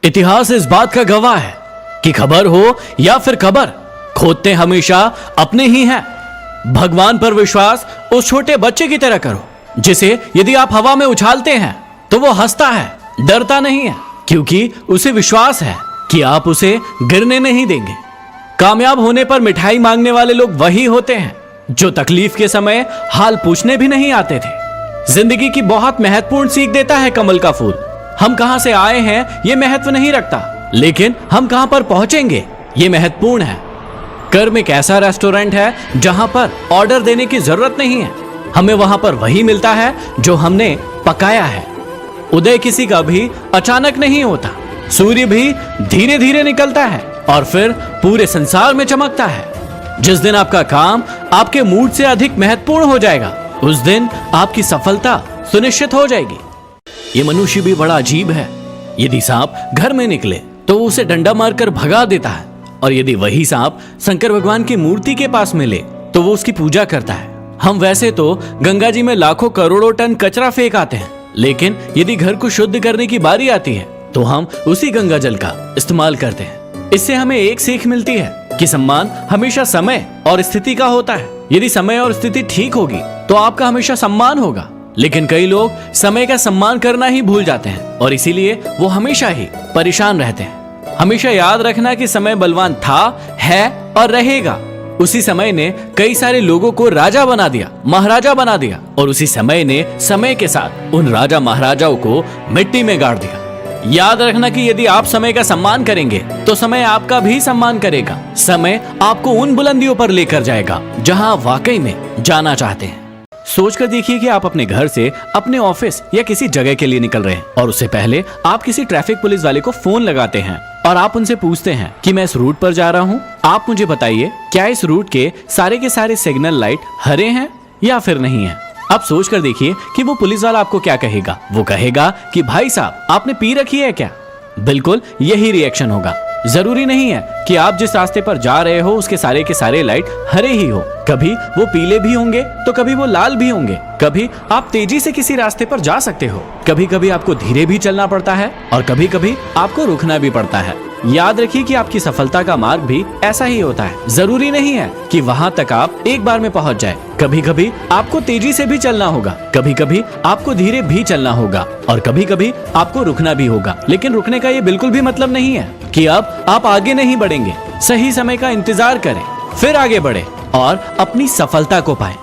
इतिहास इस बात का गवाह है कि खबर हो या फिर खबर, खोदते हमेशा अपने ही हैं। भगवान पर विश्वास उस छोटे बच्चे की तरह करो जिसे यदि आप हवा में उछालते हैं तो वो हंसता है, डरता नहीं है, क्योंकि उसे विश्वास है कि आप उसे गिरने नहीं देंगे। कामयाब होने पर मिठाई मांगने वाले लोग वही होते हैं जो तकलीफ के समय हाल पूछने भी नहीं आते थे। जिंदगी की बहुत महत्वपूर्ण सीख देता है कमल का फूल। हम कहां से आए हैं ये महत्व नहीं रखता, लेकिन हम कहां पर पहुंचेंगे ये महत्वपूर्ण है। कर्म एक ऐसा रेस्टोरेंट है जहां पर ऑर्डर देने की जरूरत नहीं है, हमें वहां पर वही मिलता है जो हमने पकाया है। उदय किसी का भी अचानक नहीं होता, सूर्य भी धीरे धीरे निकलता है और फिर पूरे संसार में चमकता है। जिस दिन आपका काम आपके मूड से अधिक महत्वपूर्ण हो जाएगा, उस दिन आपकी सफलता सुनिश्चित हो जाएगी। ये मनुष्य भी बड़ा अजीब है। यदि सांप घर में निकले तो वो उसे डंडा मारकर भगा देता है, और यदि वही सांप शंकर भगवान की मूर्ति के पास मिले तो वो उसकी पूजा करता है। हम वैसे तो गंगा जी में लाखों करोड़ों टन कचरा फेंक आते हैं, लेकिन यदि घर को शुद्ध करने की बारी आती है तो हम उसी गंगा जल का इस्तेमाल करते हैं। इससे हमें एक सीख मिलती है कि सम्मान हमेशा समय और स्थिति का होता है। यदि समय और स्थिति ठीक होगी तो आपका हमेशा सम्मान होगा, लेकिन कई लोग समय का सम्मान करना ही भूल जाते हैं और इसीलिए वो हमेशा ही परेशान रहते हैं। हमेशा याद रखना कि समय बलवान था, है और रहेगा। उसी समय ने कई सारे लोगों को राजा बना दिया, महाराजा बना दिया, और उसी समय ने समय के साथ उन राजा महाराजाओं को मिट्टी में गाड़ दिया। याद रखना कि यदि आप समय का सम्मान करेंगे तो समय आपका भी सम्मान करेगा। समय आपको उन बुलंदियों पर लेकर जाएगा जहां आप वाकई में जाना चाहते हैं। सोचकर देखिए कि आप अपने घर से अपने ऑफिस या किसी जगह के लिए निकल रहे हैं और उससे पहले आप किसी ट्रैफिक पुलिस वाले को फोन लगाते हैं और आप उनसे पूछते हैं कि मैं इस रूट पर जा रहा हूँ, आप मुझे बताइए क्या इस रूट के सारे सिग्नल लाइट हरे हैं या फिर नहीं है। अब सोच कर देखिए कि वो पुलिस वाला आपको क्या कहेगा। वो कहेगा कि भाई साहब आपने पी रखी है क्या। बिल्कुल यही रिएक्शन होगा। जरूरी नहीं है कि आप जिस रास्ते पर जा रहे हो उसके सारे के सारे लाइट हरे ही हो। कभी वो पीले भी होंगे तो कभी वो लाल भी होंगे। कभी आप तेजी से किसी रास्ते पर जा सकते हो, कभी कभी आपको धीरे भी चलना पड़ता है और कभी कभी आपको रुकना भी पड़ता है। याद रखिए कि आपकी सफलता का मार्ग भी ऐसा ही होता है। जरूरी नहीं है कि वहां तक आप एक बार में पहुंच जाए। कभी कभी आपको तेजी से भी चलना होगा, कभी कभी आपको धीरे भी चलना होगा और कभी कभी आपको रुकना भी होगा। लेकिन रुकने का ये बिल्कुल भी मतलब नहीं है कि अब आप आगे नहीं बढ़ेंगे। सही समय का इंतजार करें, फिर आगे बढ़े और अपनी सफलता को पाएं।